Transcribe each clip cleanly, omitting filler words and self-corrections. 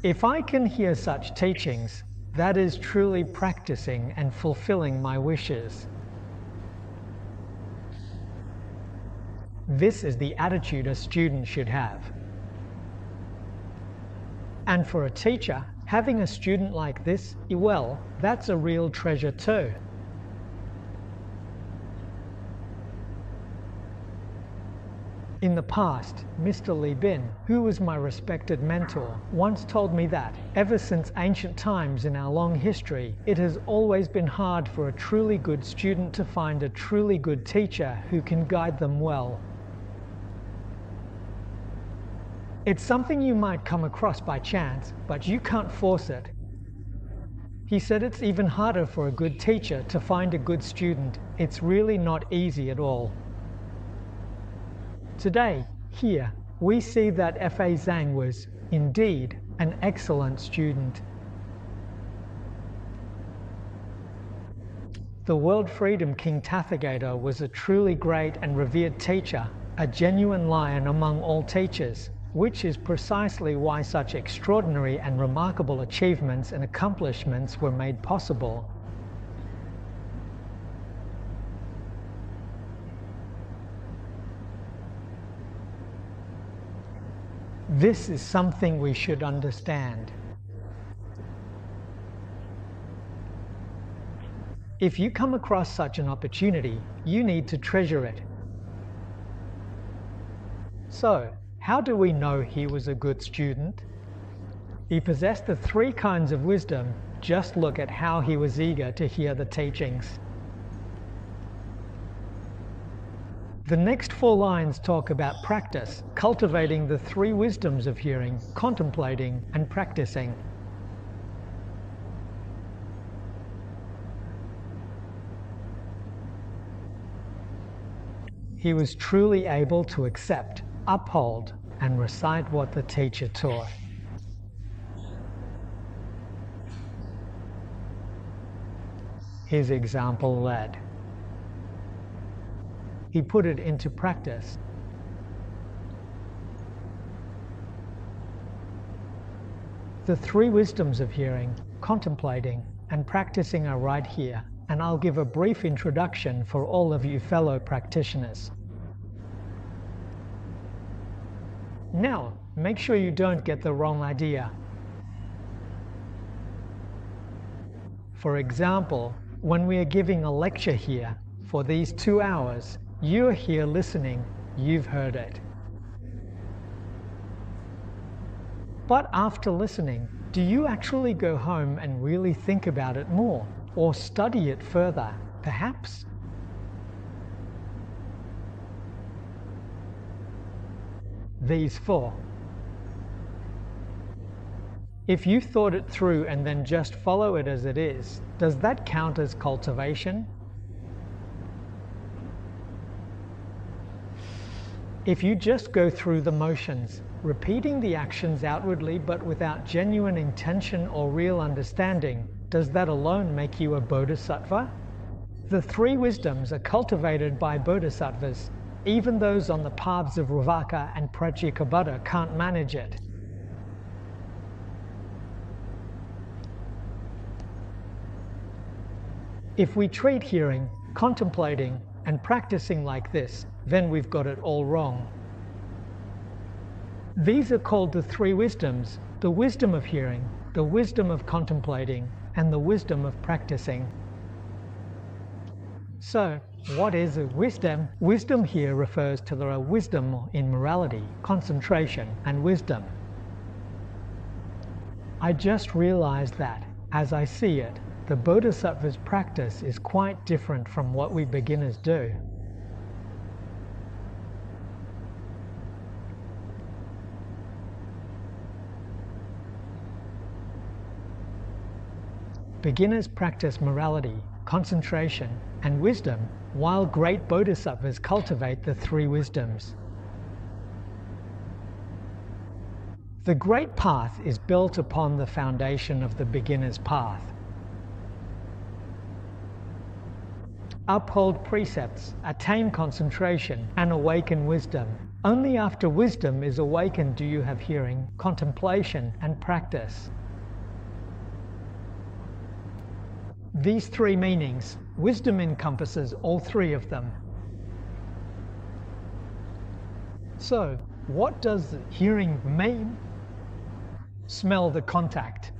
If I can hear such teachings, that is truly practicing and fulfilling my wishes. This is the attitude a student should have. And for a teacher, having a student like this, well, that's a real treasure too. In the past, Mr. Li Bin, who was my respected mentor, once told me that, ever since ancient times in our long history, it has always been hard for a truly good student to find a truly good teacher who can guide them well. It's something you might come across by chance, but you can't force it. He said it's even harder for a good teacher to find a good student. It's really not easy at all. Today, here, we see that F.A. Zhang was, indeed, an excellent student. The World Freedom King Tathagata was a truly great and revered teacher, a genuine lion among all teachers, which is precisely why such extraordinary and remarkable achievements and accomplishments were made possible. This is something we should understand. If you come across such an opportunity, you need to treasure it. So, how do we know he was a good student? He possessed the 3 kinds of wisdom. Just look at how he was eager to hear the teachings. The next 4 lines talk about practice, cultivating the 3 wisdoms of hearing, contemplating, and practicing. He was truly able to accept, uphold, and recite what the teacher taught. His example led. He put it into practice. The 3 wisdoms of hearing, contemplating, and practicing are right here, and I'll give a brief introduction for all of you fellow practitioners. Now, make sure you don't get the wrong idea. For example, when we are giving a lecture here, for these 2 hours, you're here listening, you've heard it. But after listening, do you actually go home and really think about it more, or study it further, perhaps? These 4. If you thought it through and then just follow it as it is, does that count as cultivation? If you just go through the motions, repeating the actions outwardly but without genuine intention or real understanding, does that alone make you a bodhisattva? The 3 wisdoms are cultivated by bodhisattvas. Even those on the paths of Ravaka and Pratyekabuddha can't manage it. If we treat hearing, contemplating, and practicing like this, then we've got it all wrong. These are called the 3 wisdoms: the wisdom of hearing, the wisdom of contemplating, and the wisdom of practicing. So, what is a wisdom? Wisdom here refers to the wisdom in morality, concentration, and wisdom. I just realized that, as I see it, the Bodhisattva's practice is quite different from what we beginners do. Beginners practice morality, concentration, and wisdom, while great bodhisattvas cultivate the 3 wisdoms. The great path is built upon the foundation of the beginner's path. Uphold precepts, attain concentration, and awaken wisdom. Only after wisdom is awakened do you have hearing, contemplation, and practice. These three meanings, wisdom encompasses all three of them. So, what does hearing mean? Smell the contact.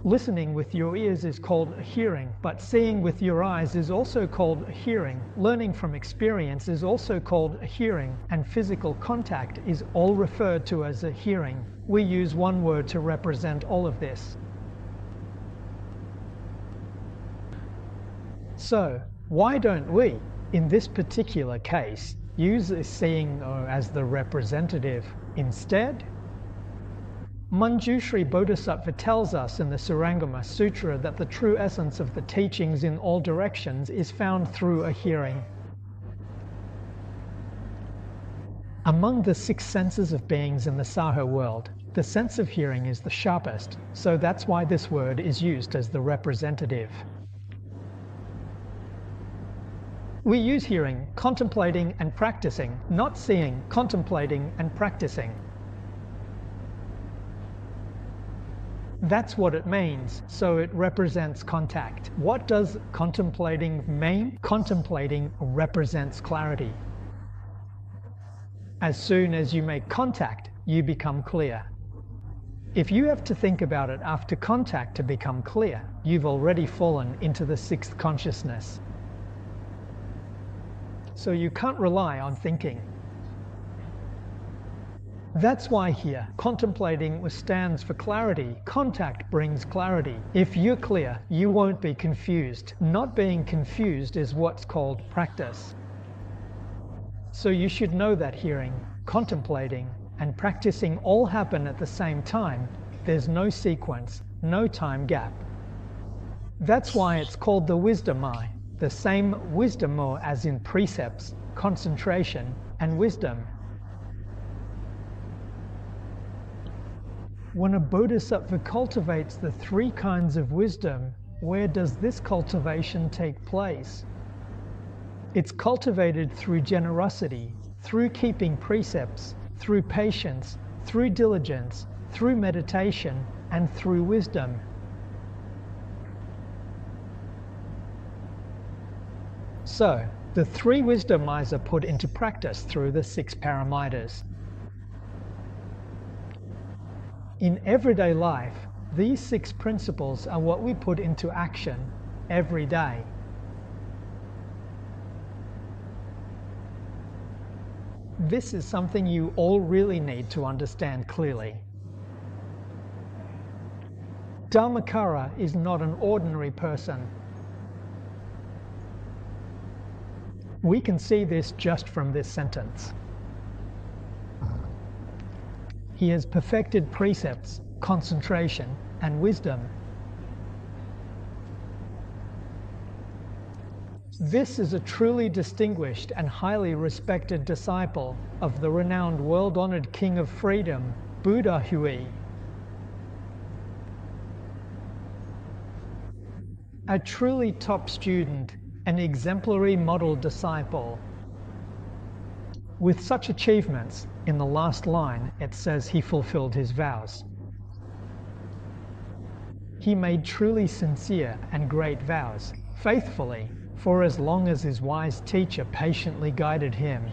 Listening with your ears is called hearing, but seeing with your eyes is also called hearing. Learning from experience is also called hearing, and physical contact is all referred to as a hearing. We use one word to represent all of this. So, why don't we, in this particular case, use seeing as the representative instead? Manjushri Bodhisattva tells us in the Surangama Sutra that the true essence of the teachings in all directions is found through a hearing. Among the 6 senses of beings in the Saho world, the sense of hearing is the sharpest, so that's why this word is used as the representative. We use hearing, contemplating and practicing, not seeing, contemplating and practicing. That's what it means, so it represents contact. What does contemplating mean? Contemplating represents clarity. As soon as you make contact, you become clear. If you have to think about it after contact to become clear, you've already fallen into the 6th consciousness. So you can't rely on thinking. That's why here, contemplating stands for clarity. Contact brings clarity. If you're clear, you won't be confused. Not being confused is what's called practice. So you should know that hearing, contemplating, and practicing all happen at the same time. There's no sequence, no time gap. That's why it's called the wisdom eye. The same wisdom as in precepts, concentration, and wisdom. When a bodhisattva cultivates the 3 kinds of wisdom, where does this cultivation take place? It's cultivated through generosity, through keeping precepts, through patience, through diligence, through meditation, and through wisdom. So, the 3 wisdom eyes are put into practice through the 6 paramitas. In everyday life, these 6 principles are what we put into action every day. This is something you all really need to understand clearly. Dharmakara is not an ordinary person. We can see this just from this sentence. He has perfected precepts, concentration, and wisdom. This is a truly distinguished and highly respected disciple of the renowned world-honored King of Freedom, Buddha Hui. A truly top student, an exemplary model disciple. With such achievements, in the last line it says he fulfilled his vows. He made truly sincere and great vows, faithfully, for as long as his wise teacher patiently guided him.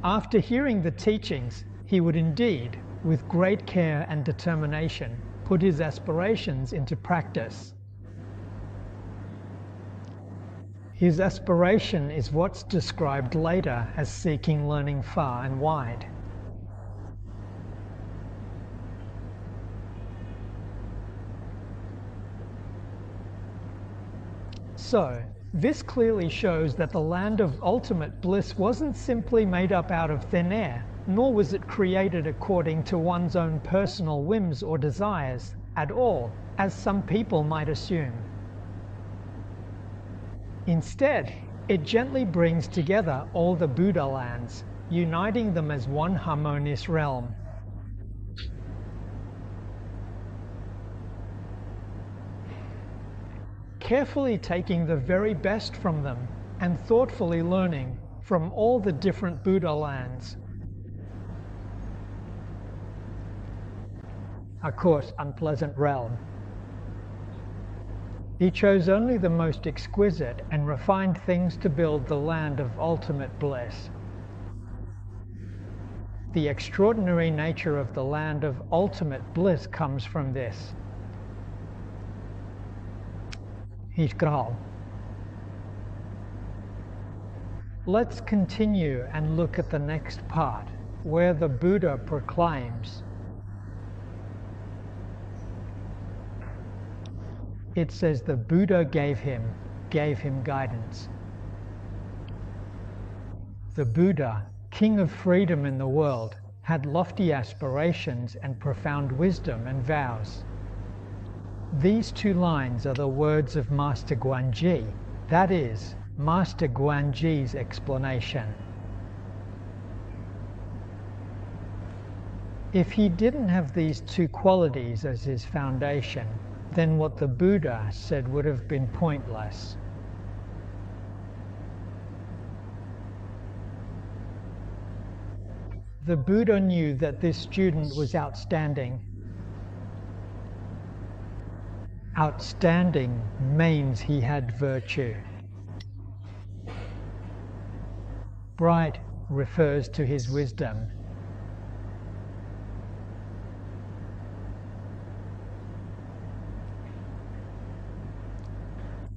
After hearing the teachings, he would indeed, with great care and determination, put his aspirations into practice. His aspiration is what's described later as seeking learning far and wide. So, this clearly shows that the land of ultimate bliss wasn't simply made up out of thin air, nor was it created according to one's own personal whims or desires at all, as some people might assume. Instead, it gently brings together all the Buddha lands, uniting them as one harmonious realm. carefully taking the very best from them and thoughtfully learning from all the different Buddha lands. A coarse, unpleasant realm. He chose only the most exquisite and refined things to build the land of ultimate bliss. The extraordinary nature of the land of ultimate bliss comes from this. Let's continue and look at the next part, where the Buddha proclaims. It says the Buddha gave him guidance. The Buddha, king of freedom in the world, had lofty aspirations and profound wisdom and vows. These two lines are the words of Master Guanji, that is, Master Guanji's explanation. If he didn't have these two qualities as his foundation, then what the Buddha said would have been pointless. The Buddha knew that this student was outstanding. Outstanding means he had virtue. Bright refers to his wisdom.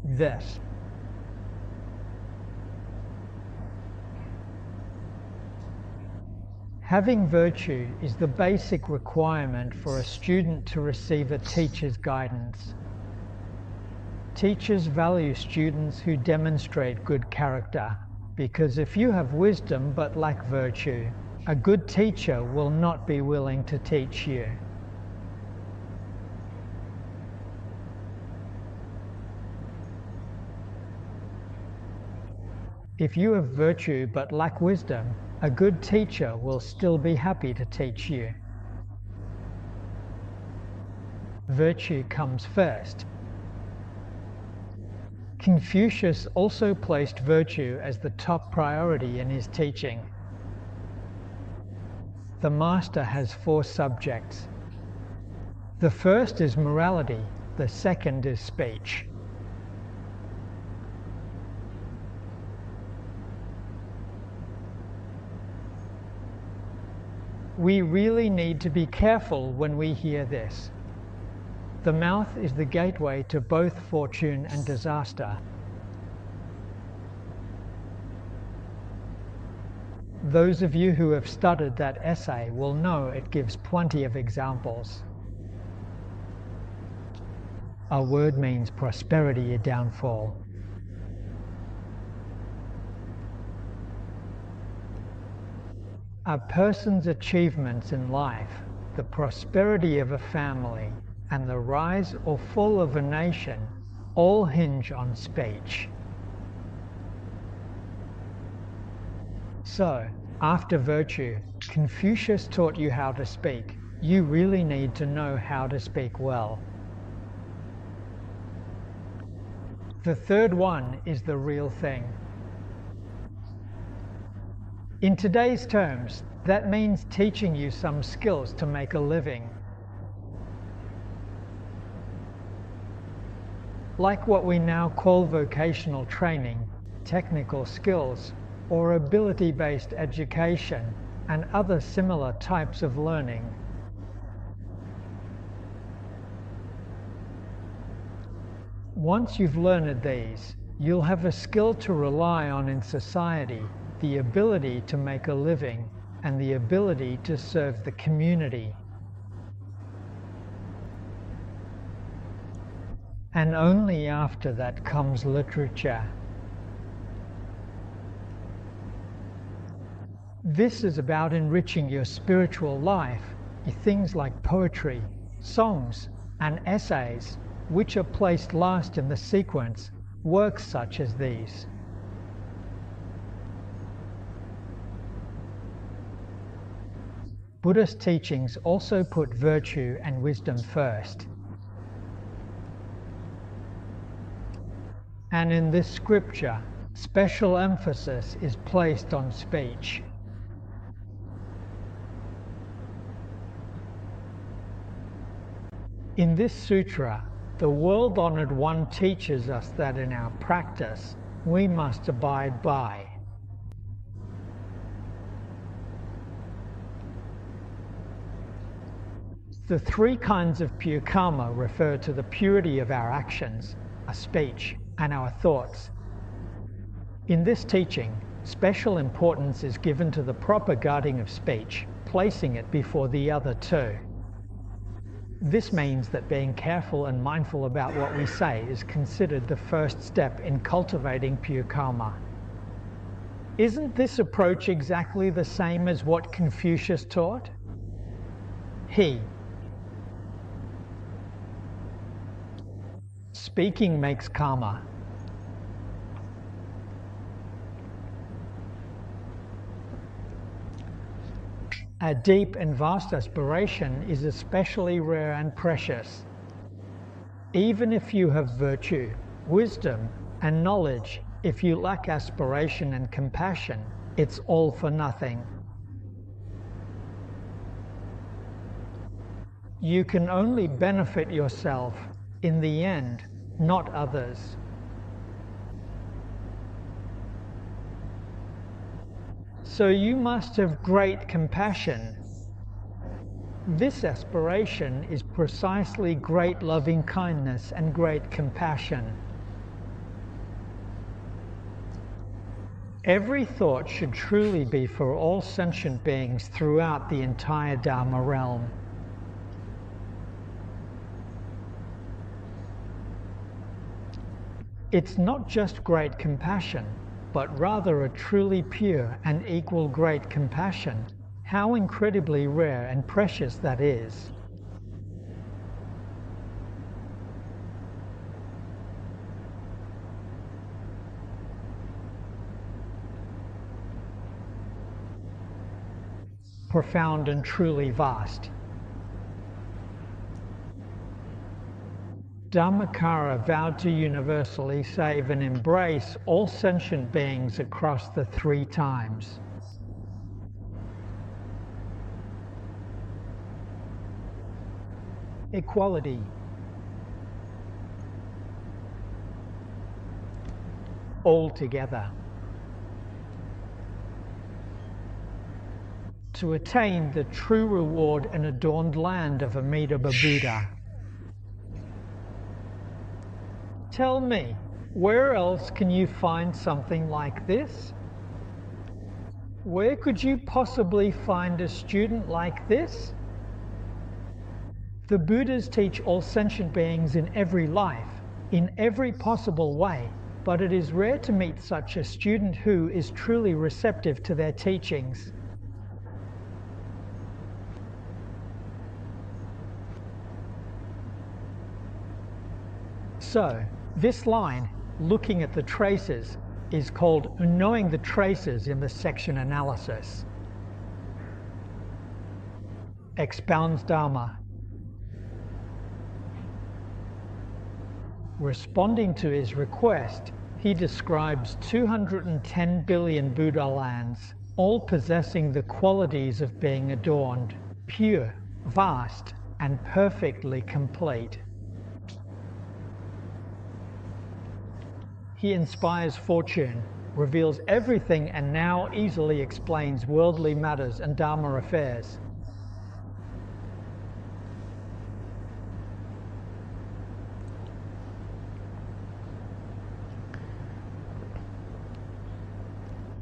This. Having virtue is the basic requirement for a student to receive a teacher's guidance. Teachers value students who demonstrate good character, because if you have wisdom but lack virtue, a good teacher will not be willing to teach you. If you have virtue but lack wisdom, a good teacher will still be happy to teach you. Virtue comes first. Confucius also placed virtue as the top priority in his teaching. The master has 4 subjects. The first is morality, the second is speech. We really need to be careful when we hear this. The mouth is the gateway to both fortune and disaster. Those of you who have studied that essay will know it gives plenty of examples. Our word means prosperity or downfall. A person's achievements in life, the prosperity of a family, and the rise or fall of a nation all hinge on speech. So, after virtue, Confucius taught you how to speak. You really need to know how to speak well. The third one is the real thing. In today's terms, that means teaching you some skills to make a living. Like what we now call vocational training, technical skills, or ability-based education, and other similar types of learning. Once you've learned these, you'll have a skill to rely on in society, the ability to make a living, and the ability to serve the community. And only after that comes literature. This is about enriching your spiritual life, things like poetry, songs, and essays, which are placed last in the sequence, works such as these. Buddhist teachings also put virtue and wisdom first. And in this scripture, special emphasis is placed on speech. In this sutra, the world-honored one teaches us that in our practice, we must abide by the three kinds of pure karma refer to the purity of our actions, our speech, and our thoughts. In this teaching, special importance is given to the proper guarding of speech, placing it before the other two. This means that being careful and mindful about what we say is considered the first step in cultivating pure karma. Isn't this approach exactly the same as what Confucius taught? Speaking makes karma. A deep and vast aspiration is especially rare and precious. Even if you have virtue, wisdom, and knowledge, if you lack aspiration and compassion, it's all for nothing. You can only benefit yourself in the end, not others. So you must have great compassion. This aspiration is precisely great loving kindness and great compassion. Every thought should truly be for all sentient beings throughout the entire Dharma realm. It's not just great compassion, but rather a truly pure and equal great compassion. How incredibly rare and precious that is. Profound and truly vast. Dhammakara vowed to universally save and embrace all sentient beings across the three times. Equality. All together. To attain the true reward and adorned land of Amitabha Buddha. Tell me, where else can you find something like this? Where could you possibly find a student like this? The Buddhas teach all sentient beings in every life, in every possible way, but it is rare to meet such a student who is truly receptive to their teachings. So, this line, looking at the traces, is called knowing the traces in the section analysis. Expounds Dharma. Responding to his request, he describes 210 billion Buddha lands, all possessing the qualities of being adorned, pure, vast, and perfectly complete. He inspires fortune, reveals everything, and now easily explains worldly matters and Dharma affairs.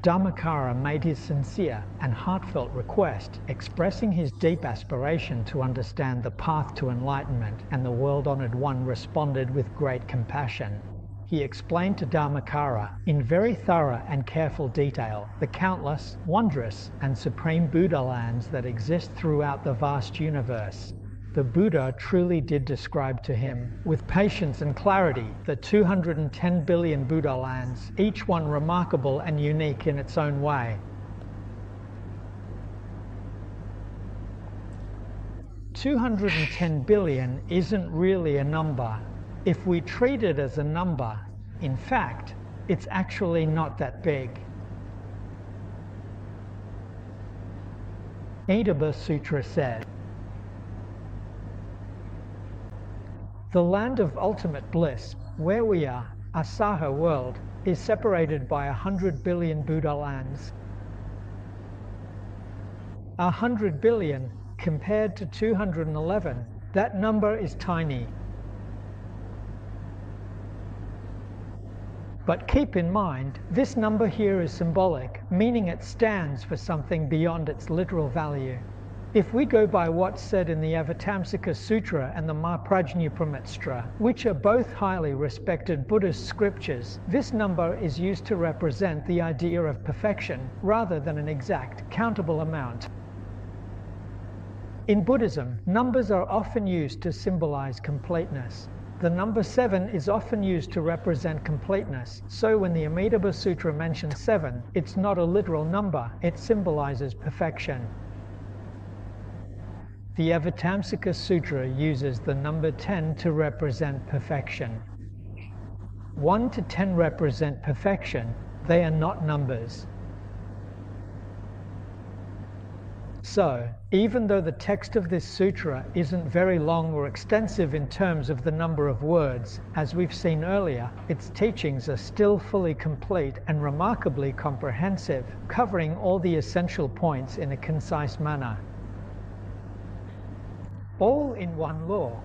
Dhammakara made his sincere and heartfelt request, expressing his deep aspiration to understand the path to enlightenment, and the world-honored one responded with great compassion. He explained to Dhammakara, in very thorough and careful detail, the countless, wondrous, and supreme Buddha lands that exist throughout the vast universe. The Buddha truly did describe to him, with patience and clarity, the 210 billion Buddha lands, each one remarkable and unique in its own way. 210 billion isn't really a number. If we treat it as a number, In fact, it's actually not that big. Mahayana Sutra says, "The land of ultimate bliss, where we are, Asaha world, is separated by 100 billion Buddha lands. 100 billion compared to 211, that number is tiny. But keep in mind, this number here is symbolic, meaning it stands for something beyond its literal value. If we go by what's said in the Avatamsaka Sutra and the Mahaprajñapramitra, which are both highly respected Buddhist scriptures, this number is used to represent the idea of perfection rather than an exact, countable amount. In Buddhism, numbers are often used to symbolize completeness. The number 7 is often used to represent completeness, so when the Amitabha Sutra mentions 7, it's not a literal number, it symbolizes perfection. The Avatamsaka Sutra uses the number 10 to represent perfection. 1 to 10 represent perfection, they are not numbers. So, even though the text of this sutra isn't very long or extensive in terms of the number of words, as we've seen earlier, its teachings are still fully complete and remarkably comprehensive, covering all the essential points in a concise manner. All in one law.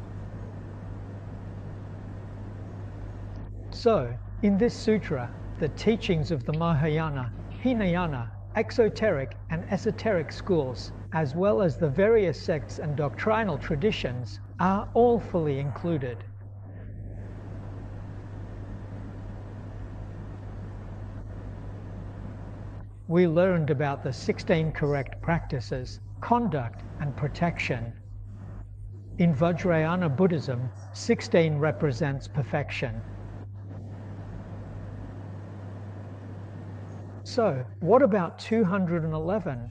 So, in this sutra, the teachings of the Mahayana, Hinayana, exoteric and esoteric schools, as well as the various sects and doctrinal traditions, are all fully included. We learned about the 16 correct practices, conduct, and protection. In Vajrayana Buddhism, 16 represents perfection. So, what about 211?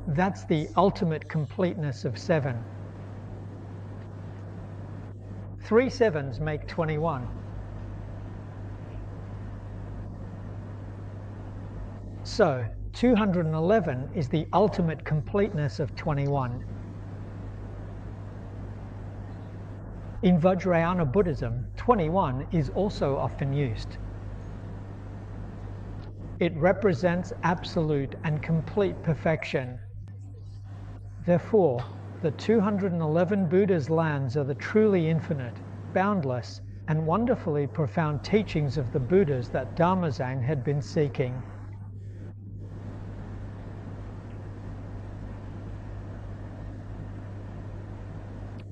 That's the ultimate completeness of 7. 3 sevens make 21. So, 211 is the ultimate completeness of 21. In Vajrayana Buddhism, 21 is also often used. It represents absolute and complete perfection. Therefore, the 211 Buddha's lands are the truly infinite, boundless, and wonderfully profound teachings of the Buddhas that Dharmazang had been seeking.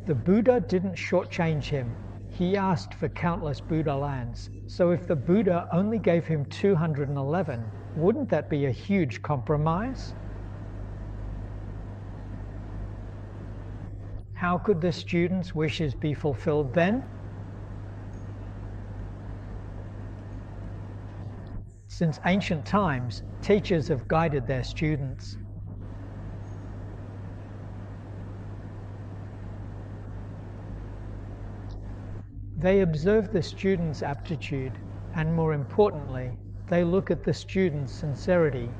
The Buddha didn't shortchange him. He asked for countless Buddha lands, so if the Buddha only gave him 211, wouldn't that be a huge compromise? How could the student's wishes be fulfilled then? Since ancient times, teachers have guided their students. They observe the student's aptitude, and more importantly, they look at the student's sincerity.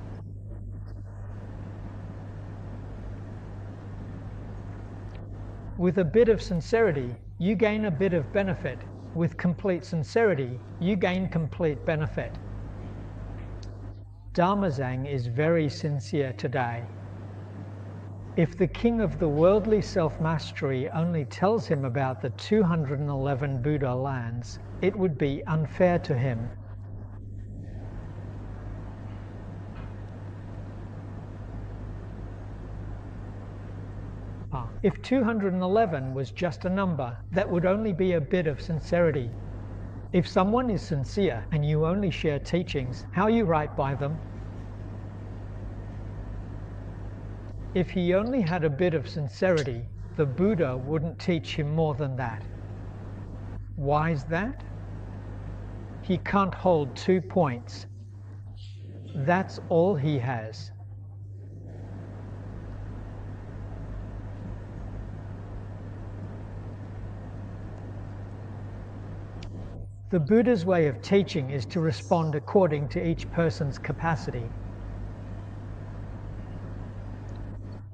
With a bit of sincerity, you gain a bit of benefit. With complete sincerity, you gain complete benefit. Dharmazang is very sincere today. If the king of the worldly self-mastery only tells him about the 211 Buddha lands, it would be unfair to him. If 211 was just a number, that would only be a bit of sincerity. If someone is sincere and you only share teachings, how you write by them? If he only had a bit of sincerity, the Buddha wouldn't teach him more than that. Why is that? He can't hold 2 points. That's all he has. The Buddha's way of teaching is to respond according to each person's capacity.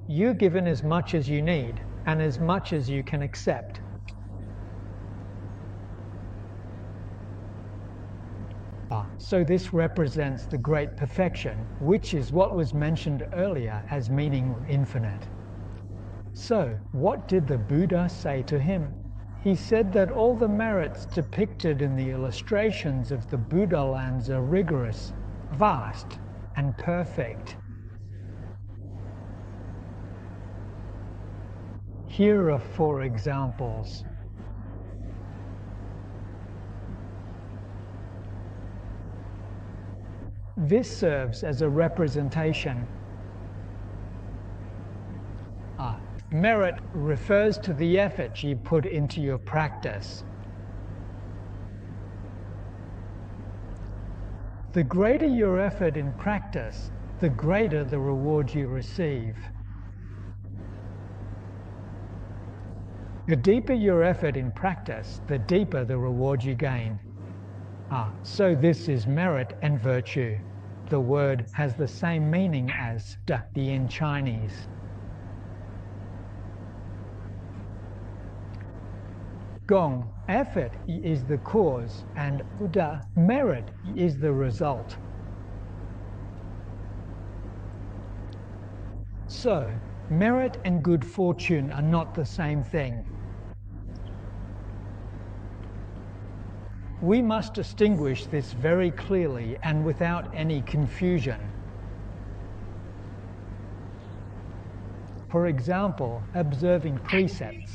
You're given as much as you need and as much as you can accept. So this represents the great perfection, which is what was mentioned earlier as meaning infinite. So, what did the Buddha say to him? He said that all the merits depicted in the illustrations of the Buddha lands are rigorous, vast, and perfect. Here are 4 examples. This serves as a representation. Merit refers to the effort you put into your practice. The greater your effort in practice, the greater the reward you receive. The deeper your effort in practice, the deeper the reward you gain. So this is merit and virtue. The word has the same meaning as da in Chinese. Gong, effort, is the cause, and da, merit, is the result. So, merit and good fortune are not the same thing. We must distinguish this very clearly and without any confusion. For example, observing precepts.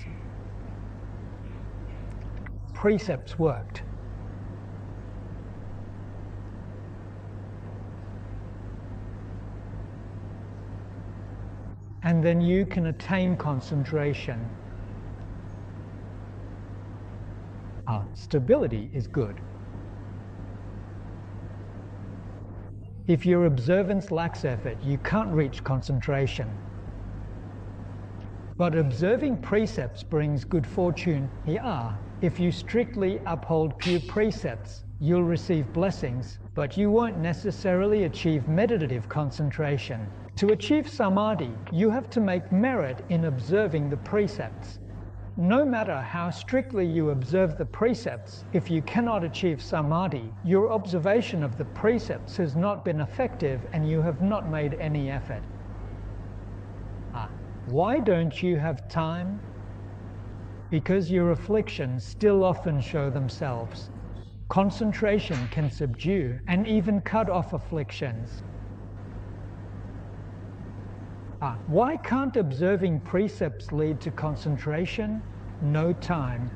Precepts worked. And then you can attain concentration. Stability is good. If your observance lacks effort, you can't reach concentration. But observing precepts brings good fortune. If you strictly uphold pure precepts, you'll receive blessings, but you won't necessarily achieve meditative concentration. To achieve samadhi, you have to make merit in observing the precepts. No matter how strictly you observe the precepts, if you cannot achieve samadhi, your observation of the precepts has not been effective and you have not made any effort. Why don't you have time? Because your afflictions still often show themselves. Concentration can subdue and even cut off afflictions. Why can't observing precepts lead to concentration? No time.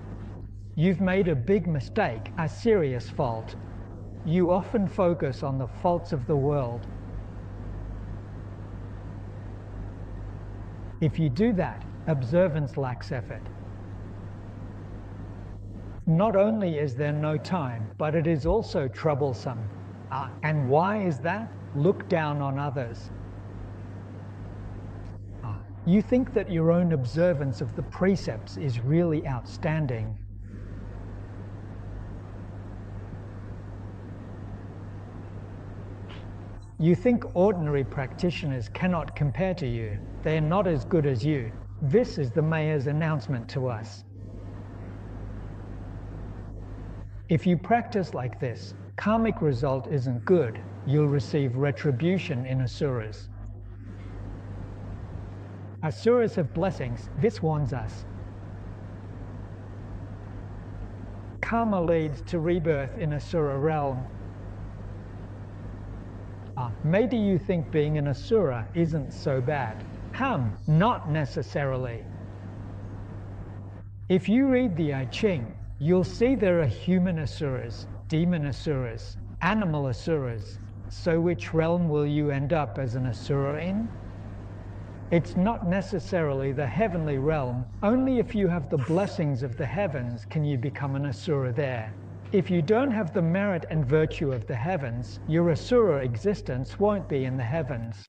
You've made a big mistake, a serious fault. You often focus on the faults of the world. If you do that, observance lacks effort. Not only is there no time, but it is also troublesome. And why is that? Look down on others. You think that your own observance of the precepts is really outstanding. You think ordinary practitioners cannot compare to you. They are not as good as you. This is the Mayor's announcement to us. If you practice like this, karmic result isn't good. You'll receive retribution in asuras. Asuras have blessings. This warns us. Karma leads to rebirth in Asura realm. Maybe you think being an Asura isn't so bad. Not necessarily. If you read the I Ching, you'll see there are human Asuras, demon Asuras, animal Asuras. So which realm will you end up as an Asura in? It's not necessarily the heavenly realm. Only if you have the blessings of the heavens can you become an Asura there. If you don't have the merit and virtue of the heavens, your Asura existence won't be in the heavens.